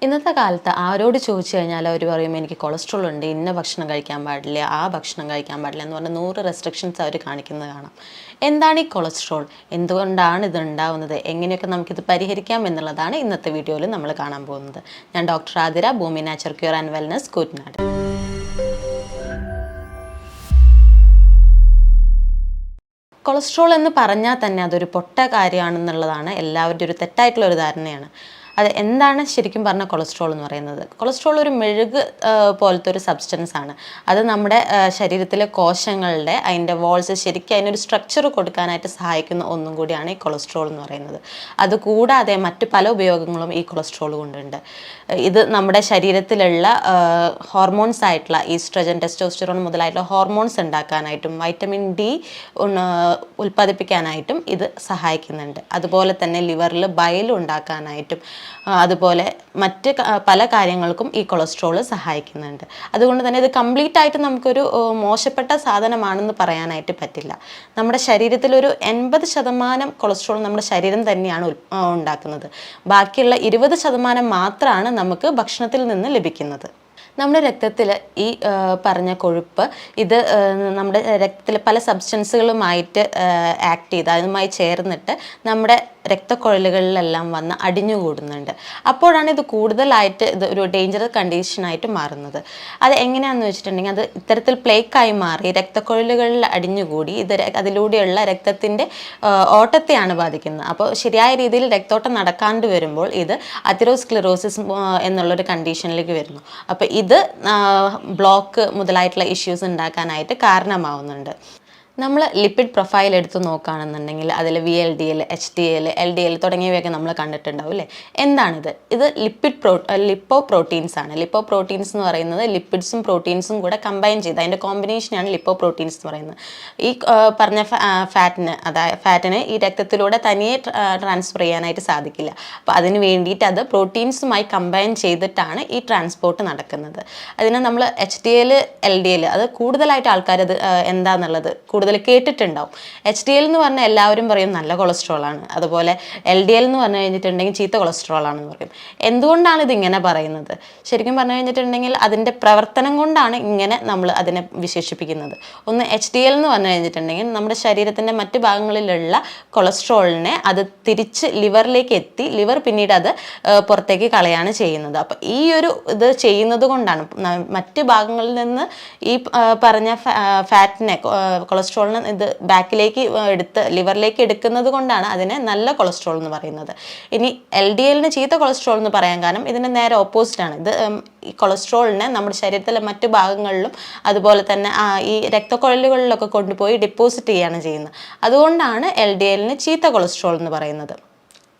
ഇന്നത്തെ കാലത്ത് ആരോട് ചോദിച്ചു കഴിഞ്ഞാൽ അവർ പറയും എനിക്ക് കൊളസ്ട്രോൾ ഉണ്ട്, ഇന്ന ഭക്ഷണം കഴിക്കാൻ പാടില്ല, ആ ഭക്ഷണം കഴിക്കാൻ പാടില്ല എന്ന് പറഞ്ഞാൽ 100 റെസ്ട്രിക്ഷൻസ് അവർ കാണിക്കുന്നത് കാണാം. എന്താണ് ഈ കൊളസ്ട്രോൾ, എന്തുകൊണ്ടാണ് ഇത് ഉണ്ടാവുന്നത്, എങ്ങനെയൊക്കെ നമുക്കിത് പരിഹരിക്കാം എന്നുള്ളതാണ് ഇന്നത്തെ വീഡിയോയിൽ നമ്മൾ കാണാൻ പോകുന്നത്. ഞാൻ doctor Athira, Bhoomi nature cure and wellness, Koottanad. Cholesterol എന്ന് പറഞ്ഞാൽ തന്നെ അതൊരു പൊട്ട കാര്യമാണെന്നുള്ളതാണ് എല്ലാവരുടെയും ഒരു തെറ്റായിട്ടുള്ള ഒരു ധാരണയാണ്. അത് എന്താണ് ശരിക്കും പറഞ്ഞാൽ കൊളസ്ട്രോൾ എന്ന് പറയുന്നത്? കൊളസ്ട്രോൾ ഒരു മെഴുക് പോലത്തെ ഒരു സബ്സ്റ്റൻസ് ആണ്. അത് നമ്മുടെ ശരീരത്തിലെ കോശങ്ങളുടെ അതിൻ്റെ വോൾസ് ശരിക്കും അതിനൊരു സ്ട്രക്ചർ കൊടുക്കാനായിട്ട് സഹായിക്കുന്ന ഒന്നും കൂടിയാണ് ഈ കൊളസ്ട്രോൾ എന്ന് പറയുന്നത്. അതുകൂടാതെ മറ്റ് പല ഉപയോഗങ്ങളും ഈ കൊളസ്ട്രോൾ കൊണ്ടുണ്ട്. ഇത് നമ്മുടെ ശരീരത്തിലുള്ള ഹോർമോൺസ് ആയിട്ടുള്ള ഈസ്ട്രജൻ, ടെസ്റ്റോസ്റ്ററോൺ മുതലായിട്ടുള്ള ഹോർമോൺസ് ഉണ്ടാക്കാനായിട്ടും വൈറ്റമിൻ ഡി ഉൽപ്പാദിപ്പിക്കാനായിട്ടും ഇത് സഹായിക്കുന്നുണ്ട്. അതുപോലെ തന്നെ ലിവറിൽ ബയൽ ഉണ്ടാക്കാനായിട്ടും അതുപോലെ മറ്റ് പല കാര്യങ്ങൾക്കും ഈ കൊളസ്ട്രോൾ സഹായിക്കുന്നുണ്ട്. അതുകൊണ്ട് തന്നെ ഇത് കംപ്ലീറ്റ് ആയിട്ട് നമുക്കൊരു മോശപ്പെട്ട സാധനമാണെന്ന് പറയാനായിട്ട് പറ്റില്ല. നമ്മുടെ ശരീരത്തിലൊരു 80% കൊളസ്ട്രോൾ നമ്മുടെ ശരീരം തന്നെയാണ് ഉണ്ടാക്കുന്നത്. ബാക്കിയുള്ള 20% മാത്രമാണ് നമുക്ക് ഭക്ഷണത്തിൽ നിന്ന് ലഭിക്കുന്നത്. നമ്മുടെ രക്തത്തിൽ ഈ പറഞ്ഞ കൊഴുപ്പ് ഇത് നമ്മുടെ രക്തത്തിലെ പല സബ്സ്റ്റൻസുകളുമായിട്ട് ആക്ട് ചെയ്ത് അതുമായി ചേർന്നിട്ട് നമ്മുടെ രക്തക്കുഴലുകളിലെല്ലാം വന്ന് അടിഞ്ഞുകൂടുന്നുണ്ട്. അപ്പോഴാണ് ഇത് കൂടുതലായിട്ട് ഇത് ഒരു ഡേഞ്ചറസ് കണ്ടീഷനായിട്ട് മാറുന്നത്. അത് എങ്ങനെയാണെന്ന് വെച്ചിട്ടുണ്ടെങ്കിൽ അത് ഇത്തരത്തിൽ പ്ലേക്കായി മാറി രക്തക്കുഴലുകളിൽ അടിഞ്ഞുകൂടി ഇത് അതിലൂടെയുള്ള രക്തത്തിൻ്റെ ഓട്ടത്തെയാണ് ബാധിക്കുന്നത്. അപ്പോൾ ശരിയായ രീതിയിൽ രക്തോട്ടം നടക്കാണ്ട് വരുമ്പോൾ ഇത് അതിറോസ്ക്ലെറോസിസ് എന്നുള്ളൊരു കണ്ടീഷനിലേക്ക് വരുന്നു. അപ്പോൾ ഇത് ബ്ലോക്ക് മുതലായിട്ടുള്ള ഇഷ്യൂസ് ഉണ്ടാക്കാനായിട്ട് കാരണമാവുന്നുണ്ട്. നമ്മൾ ലിപ്പിഡ് പ്രൊഫൈൽ എടുത്ത് നോക്കുകയാണെന്നുണ്ടെങ്കിൽ അതിൽ VLDL, HDL, LDL തുടങ്ങിയവയൊക്കെ നമ്മൾ കണ്ടിട്ടുണ്ടാവും അല്ലേ? എന്താണിത്? ഇത് ലിപ്പോ പ്രോട്ടീൻസ് ആണ്. ലിപ്പോ പ്രോട്ടീൻസ് എന്ന് പറയുന്നത് ലിപ്പിഡ്സും പ്രോട്ടീൻസും കൂടെ കമ്പൈൻ ചെയ്ത് അതിൻ്റെ കോമ്പിനേഷനാണ് ലിപ്പോ പ്രോട്ടീൻസ് എന്ന് പറയുന്നത്. ഈ പറഞ്ഞ ഫാറ്റിന് ഈ രക്തത്തിലൂടെ തനിയെ ട്രാൻസ്ഫർ ചെയ്യാനായിട്ട് സാധിക്കില്ല. അപ്പോൾ അതിന് വേണ്ടിയിട്ട് അത് പ്രോട്ടീൻസുമായി കമ്പൈൻ ചെയ്തിട്ടാണ് ഈ ട്രാൻസ്പോർട്ട് നടക്കുന്നത്. അതിന് നമ്മൾ HDL, LDL അത് കൂടുതലായിട്ട് ആൾക്കാർ അത് എന്താണെന്നുള്ളത് കൂടുതൽ കേട്ടിട്ടുണ്ടാവും. HDL എന്ന് പറഞ്ഞാൽ എല്ലാവരും പറയും നല്ല കൊളസ്ട്രോളാണ്. അതുപോലെ LDL എന്ന് പറഞ്ഞു കഴിഞ്ഞിട്ടുണ്ടെങ്കിൽ ചീത്ത കൊളസ്ട്രോൾ ആണെന്ന് പറയും. എന്തുകൊണ്ടാണ് ഇതിങ്ങനെ പറയുന്നത്? ശരിക്കും പറഞ്ഞു കഴിഞ്ഞിട്ടുണ്ടെങ്കിൽ അതിൻ്റെ പ്രവർത്തനം കൊണ്ടാണ് ഇങ്ങനെ നമ്മൾ അതിനെ വിശേഷിപ്പിക്കുന്നത്. ഒന്ന് HDL എന്ന് പറഞ്ഞു കഴിഞ്ഞിട്ടുണ്ടെങ്കിൽ നമ്മുടെ ശരീരത്തിൻ്റെ മറ്റ് ഭാഗങ്ങളിലുള്ള കൊളസ്ട്രോളിനെ അത് തിരിച്ച് ലിവറിലേക്ക് എത്തി ലിവർ പിന്നീട് അത് പുറത്തേക്ക് കളയാണ് ചെയ്യുന്നത്. അപ്പോൾ ഈ ഒരു ഇത് ചെയ്യുന്നത് കൊണ്ടാണ് മറ്റ് ഭാഗങ്ങളിൽ നിന്ന് ഈ പറഞ്ഞ ഫാറ്റിനെ കൊളസ്ട്രോളിനെ ഇത് ബാക്കിലേക്ക് എടുത്ത് ലിവറിലേക്ക് എടുക്കുന്നത് കൊണ്ടാണ് അതിനെ നല്ല കൊളസ്ട്രോൾ എന്ന് പറയുന്നത്. ഇനി LDLന് ചീത്ത കൊളസ്ട്രോൾ എന്ന് പറയാൻ കാരണം ഇതിന് നേരെ ഓപ്പോസിറ്റാണ്. ഇത് ഈ കൊളസ്ട്രോളിനെ നമ്മുടെ ശരീരത്തിലെ മറ്റു ഭാഗങ്ങളിലും അതുപോലെ തന്നെ ഈ രക്തക്കുഴലുകളിലൊക്കെ കൊണ്ടുപോയി ഡിപ്പോസിറ്റ് ചെയ്യുകയാണ് ചെയ്യുന്നത്. അതുകൊണ്ടാണ് LDLന് ചീത്ത കൊളസ്ട്രോൾ എന്ന് പറയുന്നത്.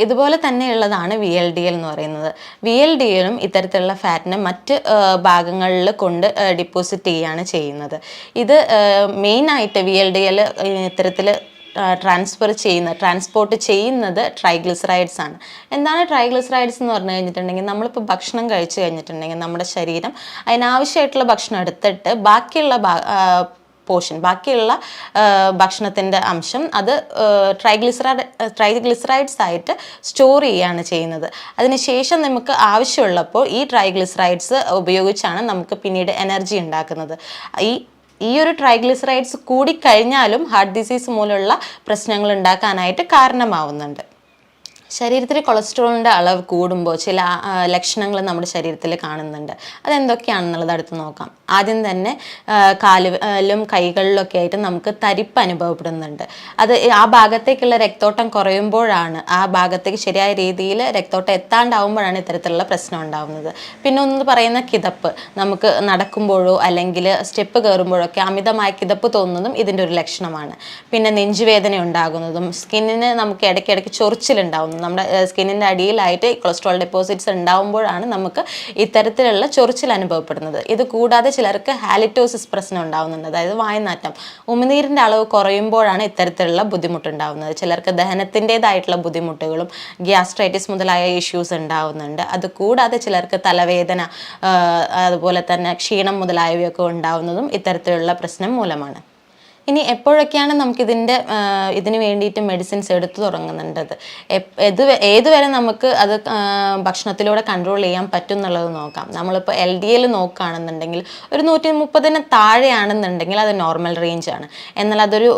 ഇതുപോലെ തന്നെയുള്ളതാണ് VLDL എന്ന് പറയുന്നത്. VLDLും ഇത്തരത്തിലുള്ള ഫാറ്റിനെ മറ്റ് ഭാഗങ്ങളിൽ കൊണ്ട് ഡിപ്പോസിറ്റ് ചെയ്യുകയാണ് ചെയ്യുന്നത്. ഇത് മെയിനായിട്ട് VLDL ഇത്തരത്തിൽ ട്രാൻസ്പോർട്ട് ചെയ്യുന്നത് ട്രൈഗ്ലിസറൈഡ്സ് ആണ്. എന്താണ് ട്രൈഗ്ലിസറൈഡ്സ് എന്ന് പറഞ്ഞു കഴിഞ്ഞിട്ടുണ്ടെങ്കിൽ നമ്മളിപ്പോൾ ഭക്ഷണം കഴിച്ചു കഴിഞ്ഞിട്ടുണ്ടെങ്കിൽ നമ്മുടെ ശരീരം അതിനാവശ്യമായിട്ടുള്ള ഭക്ഷണം എടുത്തിട്ട് ബാക്കിയുള്ള ഭക്ഷണത്തിൻ്റെ അംശം അത് ട്രൈഗ്ലിസറൈഡ്സ് ആയിട്ട് സ്റ്റോർ ചെയ്യുകയാണ് ചെയ്യുന്നത്. അതിനുശേഷം നമുക്ക് ആവശ്യമുള്ളപ്പോൾ ഈ ട്രൈഗ്ലിസറൈഡ്സ് ഉപയോഗിച്ചാണ് നമുക്ക് പിന്നീട് എനർജി ഉണ്ടാക്കുന്നത്. ഈ ഒരു ട്രൈഗ്ലിസറൈഡ്സ് കൂടിക്കഴിഞ്ഞാലും ഹാർട്ട് ഡിസീസ് മൂലമുള്ള പ്രശ്നങ്ങൾ ഉണ്ടാക്കാനായിട്ട് കാരണമാവുന്നുണ്ട്. ശരീരത്തിൽ കൊളസ്ട്രോളിൻ്റെ അളവ് കൂടുമ്പോൾ ചില ലക്ഷണങ്ങൾ നമ്മുടെ ശരീരത്തിൽ കാണുന്നുണ്ട്. അതെന്തൊക്കെയാണെന്നുള്ളത് അടുത്ത് നോക്കാം. ആദ്യം തന്നെ കാലിലും കൈകളിലൊക്കെ ആയിട്ട് നമുക്ക് തരിപ്പ് അനുഭവപ്പെടുന്നുണ്ട്. അത് ആ ഭാഗത്തേക്കുള്ള രക്തോട്ടം കുറയുമ്പോഴാണ്, ആ ഭാഗത്തേക്ക് ശരിയായ രീതിയിൽ രക്തോട്ടം എത്താണ്ടാവുമ്പോഴാണ് ഇത്തരത്തിലുള്ള പ്രശ്നം ഉണ്ടാകുന്നത്. പിന്നെ ഒന്ന് പറയുന്ന കിതപ്പ്, നമുക്ക് നടക്കുമ്പോഴോ അല്ലെങ്കിൽ സ്റ്റെപ്പ് കയറുമ്പോഴൊക്കെ അമിതമായ കിതപ്പ് തോന്നുന്നതും ഇതിൻ്റെ ഒരു ലക്ഷണമാണ്. പിന്നെ നെഞ്ചുവേദന ഉണ്ടാകുന്നതും സ്കിന്നിന് നമുക്ക് ഇടയ്ക്കിടയ്ക്ക് ചൊറിച്ചിലുണ്ടാകുന്നതും. നമ്മുടെ സ്കിന്നിൻ്റെ അടിയിലായിട്ട് കൊളസ്ട്രോൾ ഡെപ്പോസിറ്റ്സ് ഉണ്ടാകുമ്പോഴാണ് നമുക്ക് ഇത്തരത്തിലുള്ള ചൊറിച്ചിൽ അനുഭവപ്പെടുന്നത്. ഇത് കൂടാതെ ചിലർക്ക് ഹാലിറ്റോസിസ് പ്രശ്നം ഉണ്ടാകുന്നുണ്ട്, അതായത് വായനാറ്റം. ഉമിനീരിൻ്റെ അളവ് കുറയുമ്പോഴാണ് ഇത്തരത്തിലുള്ള ബുദ്ധിമുട്ടുണ്ടാകുന്നത്. ചിലർക്ക് ദഹനത്തിൻ്റെതായിട്ടുള്ള ബുദ്ധിമുട്ടുകളും ഗ്യാസ്ട്രൈറ്റിസ് മുതലായ ഇഷ്യൂസ് ഉണ്ടാകുന്നുണ്ട്. അതുകൂടാതെ ചിലർക്ക് തലവേദന അതുപോലെ തന്നെ ക്ഷീണം മുതലായവയൊക്കെ ഉണ്ടാകുന്നതും ഇത്തരത്തിലുള്ള പ്രശ്നം മൂലമാണ്. ഇനി എപ്പോഴൊക്കെയാണ് ഇതിന് വേണ്ടിയിട്ട് മെഡിസിൻസ് എടുത്തു തുടങ്ങുന്നുണ്ടത്, ഏതുവരെ നമുക്ക് അത് ഭക്ഷണത്തിലൂടെ കൺട്രോൾ ചെയ്യാൻ പറ്റും എന്നുള്ളത് നോക്കാം. നമ്മളിപ്പോൾ LDL നോക്കുകയാണെന്നുണ്ടെങ്കിൽ ഒരു 130 താഴെയാണെന്നുണ്ടെങ്കിൽ അത് നോർമൽ റേഞ്ച് ആണ്. എന്നാൽ അതൊരു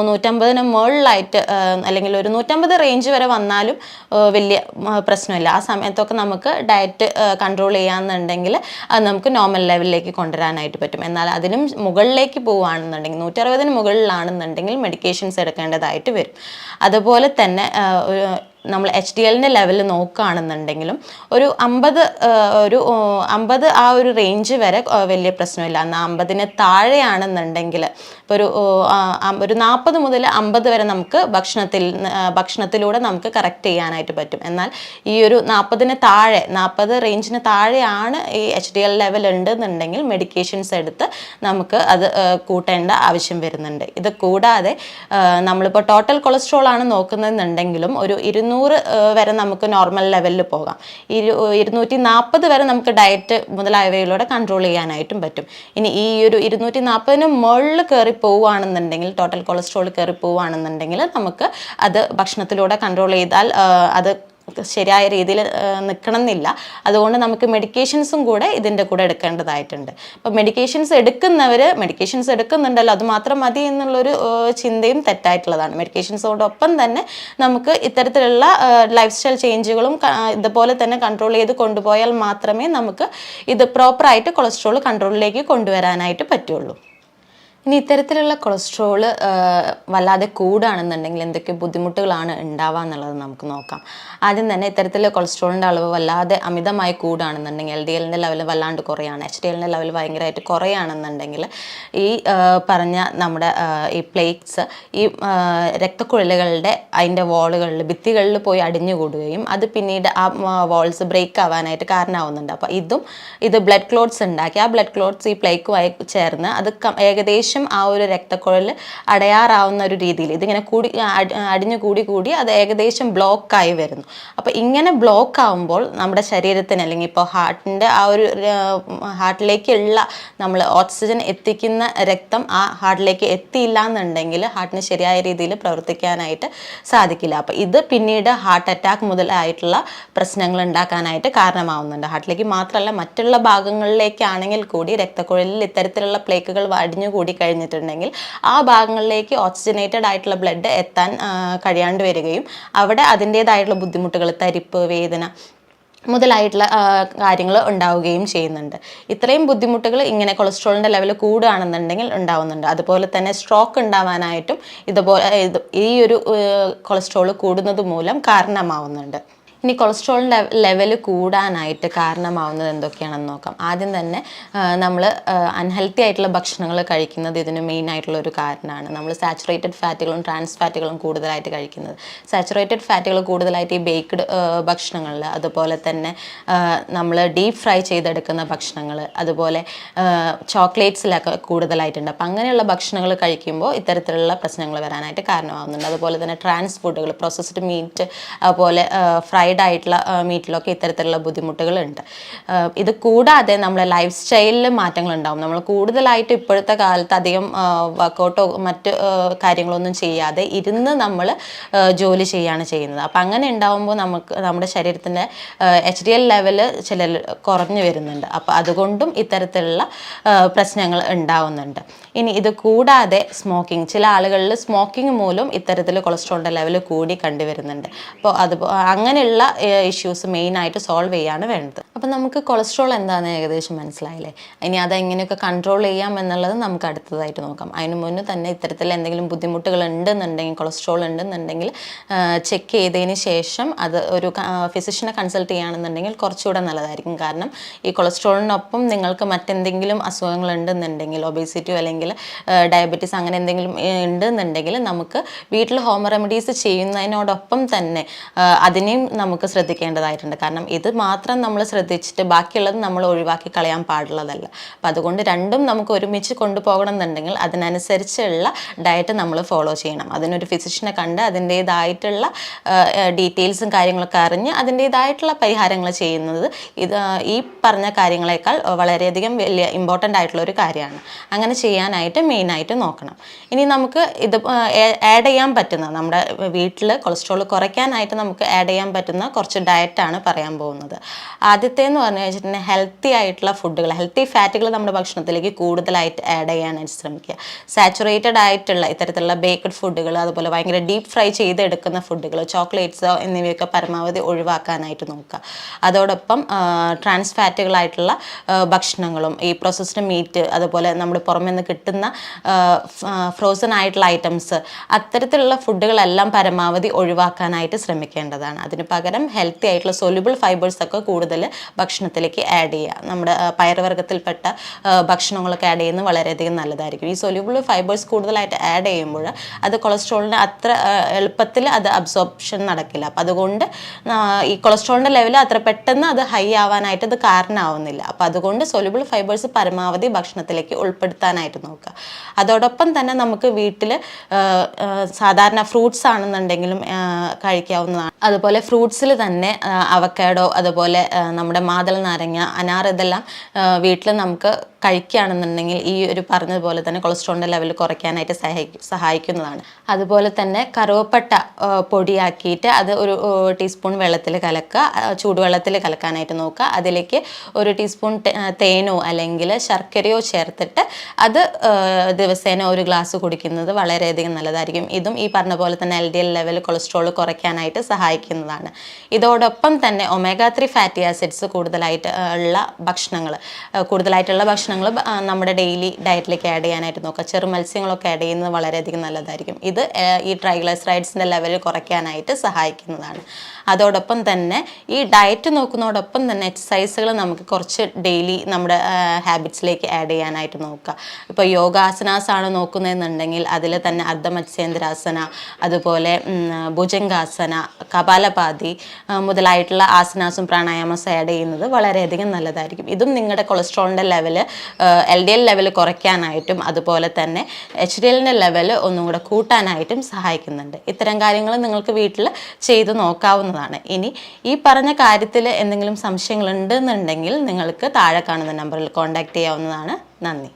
150 മുകളിലായിട്ട് അല്ലെങ്കിൽ ഒരു 150 റേഞ്ച് വരെ വന്നാലും വലിയ പ്രശ്നമില്ല. ആ സമയത്തൊക്കെ നമുക്ക് ഡയറ്റ് കൺട്രോൾ ചെയ്യാമെന്നുണ്ടെങ്കിൽ അത് നമുക്ക് നോർമൽ ലെവലിലേക്ക് കൊണ്ടുവരാനായിട്ട് പറ്റും. എന്നാൽ അതിനും മുകളിലേക്ക് പോവുകയാണെന്നുണ്ടെങ്കിൽ 160 മുകളിലാണെന്നുണ്ടെങ്കിൽ മെഡിക്കേഷൻസ് എടുക്കേണ്ടതായിട്ട് വരും. അതുപോലെ തന്നെ നമ്മൾ HDLൻ്റെ ലെവൽ നോക്കുകയാണെന്നുണ്ടെങ്കിലും ഒരു 50 ആ ഒരു റേഞ്ച് വരെ വലിയ പ്രശ്നമില്ല. എന്നാൽ 50 താഴെയാണെന്നുണ്ടെങ്കിൽ ഇപ്പോൾ ഒരു 40 മുതൽ 50 വരെ നമുക്ക് ഭക്ഷണത്തിലൂടെ നമുക്ക് കറക്റ്റ് ചെയ്യാനായിട്ട് പറ്റും. എന്നാൽ ഈ ഒരു 40 റേഞ്ചിന് താഴെയാണ് ഈ HDL ലെവൽ ഉണ്ടെന്നുണ്ടെങ്കിൽ മെഡിക്കേഷൻസ് എടുത്ത് നമുക്ക് അത് കൂട്ടേണ്ട ആവശ്യം വരുന്നുണ്ട്. ഇത് കൂടാതെ നമ്മളിപ്പോൾ ടോട്ടൽ കൊളസ്ട്രോൾ ആണ് നോക്കുന്നതെന്നുണ്ടെങ്കിലും ഒരു 200 വരെ നമുക്ക് നോർമൽ ലെവലിൽ പോകാം. 240 വരെ നമുക്ക് ഡയറ്റ് മുതലായവയിലൂടെ കൺട്രോൾ ചെയ്യാനായിട്ടും പറ്റും. ഇനി ഈ ഒരു 240 മുകളിൽ കയറി പോവുകയാണെന്നുണ്ടെങ്കിൽ, ടോട്ടൽ കൊളസ്ട്രോൾ കയറി പോവുകയാണെന്നുണ്ടെങ്കിൽ നമുക്ക് അത് ഭക്ഷണത്തിലൂടെ കൺട്രോൾ ചെയ്താൽ അത് ശരിയായ രീതിയിൽ നിൽക്കണം എന്നില്ല. അതുകൊണ്ട് നമുക്ക് മെഡിക്കേഷൻസും കൂടെ ഇതിൻ്റെ കൂടെ എടുക്കേണ്ടതായിട്ടുണ്ട്. അപ്പോൾ മെഡിക്കേഷൻസ് എടുക്കുന്നുണ്ടല്ലോ അത് മാത്രം മതി എന്നുള്ളൊരു ചിന്തയും തെറ്റായിട്ടുള്ളതാണ്. മെഡിക്കേഷൻസോടൊപ്പം തന്നെ നമുക്ക് ഇത്തരത്തിലുള്ള ലൈഫ് സ്റ്റൈൽ ചേഞ്ചുകളും ഇതുപോലെ തന്നെ കൺട്രോൾ ചെയ്ത് കൊണ്ടുപോയാൽ മാത്രമേ നമുക്ക് ഇത് പ്രോപ്പറായിട്ട് കൊളസ്ട്രോൾ കൺട്രോളിലേക്ക് കൊണ്ടുവരാനായിട്ട് പറ്റുള്ളൂ. ഇനി ഇത്തരത്തിലുള്ള കൊളസ്ട്രോൾ വല്ലാതെ കൂടുകയാണെന്നുണ്ടെങ്കിൽ എന്തൊക്കെ ബുദ്ധിമുട്ടുകളാണ് ഉണ്ടാവുക എന്നുള്ളത് നമുക്ക് നോക്കാം. ആദ്യം തന്നെ ഇത്തരത്തിലുള്ള കൊളസ്ട്രോളിൻ്റെ അളവ് വല്ലാതെ അമിതമായി കൂടുകയാണെന്നുണ്ടെങ്കിൽ, LDLൻ്റെ ലെവൽ വല്ലാണ്ട് കുറയാണ്, HDLൻ്റെ ലെവൽ ഭയങ്കരമായിട്ട് കുറയുകയാണെന്നുണ്ടെങ്കിൽ ഈ പറഞ്ഞ നമ്മുടെ ഈ പ്ലേറ്റ്സ് ഈ രക്തക്കുഴലുകളുടെ അതിൻ്റെ വാളുകളിൽ ഭിത്തികളിൽ പോയി അടിഞ്ഞുകൂടുകയും അത് പിന്നീട് ആ വാൾസ് ബ്രേക്ക് ആവാനായിട്ട് കാരണമാവുന്നുണ്ട്. അപ്പോൾ ഇത് ബ്ലഡ് ക്ലോട്ട്സ് ഉണ്ടാക്കി ആ ബ്ലഡ് ക്ലോട്ട്സ് ഈ പ്ലേക്കുമായി ചേർന്ന് അത് ഏകദേശം ആ ഒരു രക്തക്കുഴൽ അടയാറാവുന്ന ഒരു രീതിയിൽ ഇതിങ്ങനെ അടിഞ്ഞു കൂടി അത് ഏകദേശം ബ്ലോക്കായി വരുന്നു. അപ്പോൾ ഇങ്ങനെ ബ്ലോക്ക് ആവുമ്പോൾ നമ്മുടെ ശരീരത്തിന് അല്ലെങ്കിൽ ഇപ്പോൾ ഹാർട്ടിലേക്കുള്ള നമ്മൾ ഓക്സിജൻ എത്തിക്കുന്ന രക്തം ആ ഹാർട്ടിലേക്ക് എത്തിയില്ല എന്നുണ്ടെങ്കിൽ ഹാർട്ടിന് ശരിയായ രീതിയിൽ പ്രവർത്തിക്കാനായിട്ട് സാധിക്കില്ല. അപ്പോൾ ഇത് പിന്നീട് ഹാർട്ട് അറ്റാക്ക് മുതലായിട്ടുള്ള പ്രശ്നങ്ങൾ ഉണ്ടാക്കാനായിട്ട് കാരണമാവുന്നുണ്ട്. ഹാർട്ടിലേക്ക് മാത്രമല്ല മറ്റുള്ള ഭാഗങ്ങളിലേക്കാണെങ്കിൽ കൂടി രക്തക്കുഴലിൽ ഇത്തരത്തിലുള്ള പ്ലേക്കുകൾ അടിഞ്ഞുകൂടി കഴിഞ്ഞിട്ടുണ്ടെങ്കിൽ ആ ഭാഗങ്ങളിലേക്ക് ഓക്സിജനേറ്റഡ് ആയിട്ടുള്ള ബ്ലഡ് എത്താൻ കഴിയാണ്ട് വരികയും അവിടെ അതിൻ്റേതായിട്ടുള്ള ബുദ്ധിമുട്ടുകൾ, തരിപ്പ്, വേദന മുതലായിട്ടുള്ള കാര്യങ്ങൾ ഉണ്ടാവുകയും ചെയ്യുന്നുണ്ട്. ഇത്രയും ബുദ്ധിമുട്ടുകൾ ഇങ്ങനെ കൊളസ്ട്രോളിൻ്റെ ലെവൽ കൂടുകയാണെന്നുണ്ടെങ്കിൽ ഉണ്ടാവുന്നുണ്ട്. അതുപോലെ തന്നെ സ്ട്രോക്ക് ഉണ്ടാവാനായിട്ടും ഈ ഒരു കൊളസ്ട്രോൾ കൂടുന്നത് മൂലം കാരണമാവുന്നുണ്ട്. ഇനി കൊളസ്ട്രോളിൻ്റെ ലെവൽ കൂടാനായിട്ട് കാരണമാവുന്നത് എന്തൊക്കെയാണെന്ന് നോക്കാം. ആദ്യം തന്നെ നമ്മൾ അൺഹെൽത്തി ആയിട്ടുള്ള ഭക്ഷണങ്ങൾ കഴിക്കുന്നത് ഇതിന് മെയിൻ ആയിട്ടുള്ള ഒരു കാരണമാണ്. നമ്മൾ സാച്ചുറേറ്റഡ് ഫാറ്റുകളും ട്രാൻസ് ഫാറ്റുകളും കൂടുതലായിട്ട് കഴിക്കുന്നത്. സാച്ചുറേറ്റഡ് ഫാറ്റുകൾ കൂടുതലായിട്ട് ഈ ബേക്ക്ഡ് ഭക്ഷണങ്ങളിൽ, അതുപോലെ തന്നെ നമ്മൾ ഡീപ്പ് ഫ്രൈ ചെയ്തെടുക്കുന്ന ഭക്ഷണങ്ങൾ, അതുപോലെ ചോക്ലേറ്റ്സിലൊക്കെ കൂടുതലായിട്ടുണ്ട്. അപ്പം അങ്ങനെയുള്ള ഭക്ഷണങ്ങൾ കഴിക്കുമ്പോൾ ഇത്തരത്തിലുള്ള പ്രശ്നങ്ങൾ വരാനായിട്ട് കാരണമാകുന്നുണ്ട്. അതുപോലെ തന്നെ ട്രാൻസ് ഫുഡുകൾ, പ്രോസസ്ഡ് മീറ്റ്, അതുപോലെ ഫ്രൈഡ് ആയിട്ടുള്ള മീറ്റിലൊക്കെ ഇത്തരത്തിലുള്ള ബുദ്ധിമുട്ടുകളുണ്ട്. ഇത് കൂടാതെ നമ്മളെ ലൈഫ് സ്റ്റൈലിൽ മാറ്റങ്ങളുണ്ടാവും. നമ്മൾ കൂടുതലായിട്ട് ഇപ്പോഴത്തെ കാലത്ത് അധികം വർക്കൗട്ടോ മറ്റ് കാര്യങ്ങളൊന്നും ചെയ്യാതെ ഇരുന്ന് നമ്മൾ ജോലി ചെയ്യുകയാണ് ചെയ്യുന്നത്. അപ്പം അങ്ങനെ ഉണ്ടാകുമ്പോൾ നമ്മുടെ ശരീരത്തിൻ്റെ HDL ലെവൽ കുറഞ്ഞു വരുന്നുണ്ട്. അപ്പോൾ അതുകൊണ്ടും ഇത്തരത്തിലുള്ള പ്രശ്നങ്ങൾ ഉണ്ടാവുന്നുണ്ട്. ഇനി ഇത് കൂടാതെ ചില ആളുകളിൽ സ്മോക്കിംഗ് മൂലം ഇത്തരത്തിൽ കൊളസ്ട്രോളിൻ്റെ ലെവൽ കൂടി കണ്ടുവരുന്നുണ്ട്. അപ്പോൾ അങ്ങനെയുള്ള ഇഷ്യൂസ് മെയിനായിട്ട് സോൾവ് ചെയ്യാണ് വേണ്ടത്. അപ്പം നമുക്ക് കൊളസ്ട്രോൾ എന്താണെന്ന് ഏകദേശം മനസ്സിലായില്ലേ. ഇനി അതെങ്ങനെയൊക്കെ കൺട്രോൾ ചെയ്യാം എന്നുള്ളത് നമുക്ക് അടുത്തതായിട്ട് നോക്കാം. അതിന് മുന്നേ തന്നെ ഇത്തരത്തിൽ എന്തെങ്കിലും ബുദ്ധിമുട്ടുകൾ ഉണ്ടെന്നുണ്ടെങ്കിൽ, കൊളസ്ട്രോൾ ഉണ്ടെന്നുണ്ടെങ്കിൽ ചെക്ക് ചെയ്തതിന് ശേഷം അത് ഒരു ഫിസിഷ്യനെ കൺസൾട്ട് ചെയ്യുകയാണെന്നുണ്ടെങ്കിൽ കുറച്ചുകൂടെ നല്ലതായിരിക്കും. കാരണം ഈ കൊളസ്ട്രോളിനൊപ്പം നിങ്ങൾക്ക് മറ്റെന്തെങ്കിലും അസുഖങ്ങൾ ഉണ്ടെന്നുണ്ടെങ്കിൽ, ഒബേസിറ്റിയോ അല്ലെങ്കിൽ ഡയബറ്റീസ് അങ്ങനെ എന്തെങ്കിലും ഉണ്ടെന്നുണ്ടെങ്കിൽ നമുക്ക് വീട്ടിൽ ഹോം റെമഡീസ് ചെയ്യുന്നതിനോടൊപ്പം തന്നെ അതിനെയും നമുക്ക് ശ്രദ്ധിക്കേണ്ടതായിട്ടുണ്ട്. കാരണം ഇത് മാത്രം നമ്മൾ ശ്രദ്ധിച്ചിട്ട് ബാക്കിയുള്ളത് നമ്മൾ ഒഴിവാക്കി കളയാൻ പാടുള്ളതല്ല. അപ്പം അതുകൊണ്ട് രണ്ടും നമുക്ക് ഒരുമിച്ച് കൊണ്ടുപോകണം എന്നുണ്ടെങ്കിൽ അതിനനുസരിച്ചുള്ള ഡയറ്റ് നമ്മൾ ഫോളോ ചെയ്യണം. അതിനൊരു ഫിസിഷ്യനെ കണ്ട് അതിൻ്റേതായിട്ടുള്ള ഡീറ്റെയിൽസും കാര്യങ്ങളൊക്കെ അറിഞ്ഞ് അതിൻ്റേതായിട്ടുള്ള പരിഹാരങ്ങൾ ചെയ്യുന്നത് ഈ പറഞ്ഞ കാര്യങ്ങളെക്കാൾ വളരെയധികം വലിയ ഇമ്പോർട്ടൻ്റ് ആയിട്ടുള്ള ഒരു കാര്യമാണ്. അങ്ങനെ ചെയ്യാനായിട്ട് മെയിനായിട്ട് നോക്കണം. ഇനി നമുക്ക് ഇത് ആഡ് ചെയ്യാൻ പറ്റുന്ന നമ്മുടെ വീട്ടിൽ കൊളസ്ട്രോൾ കുറയ്ക്കാനായിട്ട് നമുക്ക് ആഡ് ചെയ്യാൻ പറ്റുന്ന കുറച്ച് ഡയറ്റാണ് പറയാൻ പോകുന്നത്. ആദ്യത്തേന്ന് പറഞ്ഞു വെച്ചിട്ടുണ്ടെങ്കിൽ ഹെൽത്തി ആയിട്ടുള്ള ഫുഡുകൾ, ഹെൽത്തി ഫാറ്റുകൾ നമ്മുടെ ഭക്ഷണത്തിലേക്ക് കൂടുതലായിട്ട് ആഡ് ചെയ്യാനായിട്ട് ശ്രമിക്കുക. സാച്ചുറേറ്റഡ് ആയിട്ടുള്ള ഇത്തരത്തിലുള്ള ബേക്ക്ഡ് ഫുഡുകൾ, അതുപോലെ ഭയങ്കര ഡീപ്പ് ഫ്രൈ ചെയ്തെടുക്കുന്ന ഫുഡുകൾ, ചോക്ലേറ്റ്സോ എന്നിവയൊക്കെ പരമാവധി ഒഴിവാക്കാനായിട്ട് നോക്കുക. അതോടൊപ്പം ട്രാൻസ് ഫാറ്റുകളായിട്ടുള്ള ഭക്ഷണങ്ങളും ഈ പ്രോസസ്ഡ് മീറ്റ്, അതുപോലെ നമ്മുടെ പുറമെ നിന്ന് കിട്ടുന്ന ഫ്രോസൺ ആയിട്ടുള്ള ഐറ്റംസ്, അത്തരത്തിലുള്ള ഫുഡുകളെല്ലാം പരമാവധി ഒഴിവാക്കാനായിട്ട് ശ്രമിക്കേണ്ടതാണ്. അതിന് പകരം ഹെൽത്തി ആയിട്ടുള്ള സൊല്യൂബിൾ ഫൈബേഴ്സ് ഒക്കെ കൂടുതൽ ഭക്ഷണത്തിലേക്ക് ആഡ് ചെയ്യുക. നമ്മുടെ പയറുവർഗ്ഗത്തിൽപ്പെട്ട ഭക്ഷണങ്ങളൊക്കെ ആഡ് ചെയ്യുന്നത് വളരെയധികം നല്ലതായിരിക്കും. ഈ സൊല്യൂബിൾ ഫൈബേഴ്സ് കൂടുതലായിട്ട് ആഡ് ചെയ്യുമ്പോൾ അത് കൊളസ്ട്രോളിന് അത്ര എളുപ്പത്തിൽ അത് അബ്സോർപ്ഷൻ നടക്കില്ല. അപ്പം അതുകൊണ്ട് ഈ കൊളസ്ട്രോളിൻ്റെ ലെവൽ അത്ര പെട്ടെന്ന് അത് ഹൈ ആവാനായിട്ട് അത് കാരണമാവുന്നില്ല. അപ്പം അതുകൊണ്ട് സൊല്യൂബിൾ ഫൈബേഴ്സ് പരമാവധി ഭക്ഷണത്തിലേക്ക് ഉൾപ്പെടുത്താനായിട്ട് നോക്കുക. അതോടൊപ്പം തന്നെ നമുക്ക് വീട്ടിൽ സാധാരണ ഫ്രൂട്ട്സ് ആണെന്നുണ്ടെങ്കിലും കഴിക്കാവുന്നതാണ്. അതുപോലെ ഫ്രൂട്ട്സിൽ തന്നെ അവക്കാഡോ, അതുപോലെ നമ്മുടെ മാതള നാരങ്ങ, അനാർ, ഇതെല്ലാം വീട്ടിൽ നമുക്ക് കഴിക്കുകയാണെന്നുണ്ടെങ്കിൽ ഈ ഒരു പറഞ്ഞതുപോലെ തന്നെ കൊളസ്ട്രോളിൻ്റെ ലെവൽ കുറയ്ക്കാനായിട്ട് സഹായിക്കുന്നതാണ്. അതുപോലെ തന്നെ കറുവപ്പട്ട പൊടിയാക്കിയിട്ട് അത് ഒരു ടീസ്പൂൺ വെള്ളത്തിൽ കലക്കുക, ചൂടുവെള്ളത്തിൽ കലക്കാനായിട്ട് നോക്കുക. അതിലേക്ക് ഒരു ടീസ്പൂൺ തേനോ അല്ലെങ്കിൽ ശർക്കരയോ ചേർത്തിട്ട് അത് ദിവസേന ഒരു ഗ്ലാസ് കുടിക്കുന്നത് വളരെയധികം നല്ലതായിരിക്കും. ഇതും ഈ പറഞ്ഞ പോലെ തന്നെ LDL ലെവൽ കൊളസ്ട്രോൾ കുറയ്ക്കാനായിട്ട് സഹായിക്കുന്നതാണ്. ഇതോടൊപ്പം തന്നെ omega-3 ഫാറ്റി ആസിഡ്സ് കൂടുതലായിട്ടുള്ള ഭക്ഷണങ്ങൾ നമ്മുടെ ഡെയിലി ഡയറ്റിലേക്ക് ആഡ് ചെയ്യാനായിട്ട് നോക്കുക. ചെറു മത്സ്യങ്ങളൊക്കെ ആഡ് ചെയ്യുന്നത് വളരെയധികം നല്ലതായിരിക്കും. ഇത് ഈ ട്രൈഗ്ലിസറൈഡ്സിൻ്റെ ലെവൽ കുറയ്ക്കാനായിട്ട് സഹായിക്കുന്നതാണ്. അതോടൊപ്പം തന്നെ ഈ ഡയറ്റ് നോക്കുന്നതോടൊപ്പം തന്നെ എക്സസൈസുകൾ നമുക്ക് കുറച്ച് ഡെയിലി നമ്മുടെ ഹാബിറ്റ്സിലേക്ക് ആഡ് ചെയ്യാനായിട്ട് നോക്കുക. ഇപ്പോൾ യോഗാസനാസ് ആണ് നോക്കുന്നതെന്നുണ്ടെങ്കിൽ അതിൽ തന്നെ അർദ്ധമത്സ്യേന്ദ്രാസന, അതുപോലെ ഭുജംഗാസന, കപാലഭാതി മുതലായിട്ടുള്ള ആസനാസും പ്രാണായാമസും ആഡ് ചെയ്യുന്നത് വളരെയധികം നല്ലതായിരിക്കും. ഇതും നിങ്ങളുടെ കൊളസ്ട്രോളിൻ്റെ ലെവൽ, LDL ലെവൽ കുറയ്ക്കാനായിട്ടും അതുപോലെ തന്നെ HDLൻ്റെ ലെവൽ ഒന്നും കൂടെ കൂട്ടാനായിട്ടും സഹായിക്കുന്നുണ്ട്. ഇത്തരം കാര്യങ്ങൾ നിങ്ങൾക്ക് വീട്ടിൽ ചെയ്ത് നോക്കാവുന്നതാണ്. ഇനി ഈ പറഞ്ഞ കാര്യത്തിൽ എന്തെങ്കിലും സംശയങ്ങളുണ്ടെന്നുണ്ടെങ്കിൽ നിങ്ങൾക്ക് താഴെ കാണുന്ന നമ്പറിൽ കോൺടാക്റ്റ് ചെയ്യാവുന്നതാണ്. നന്ദി.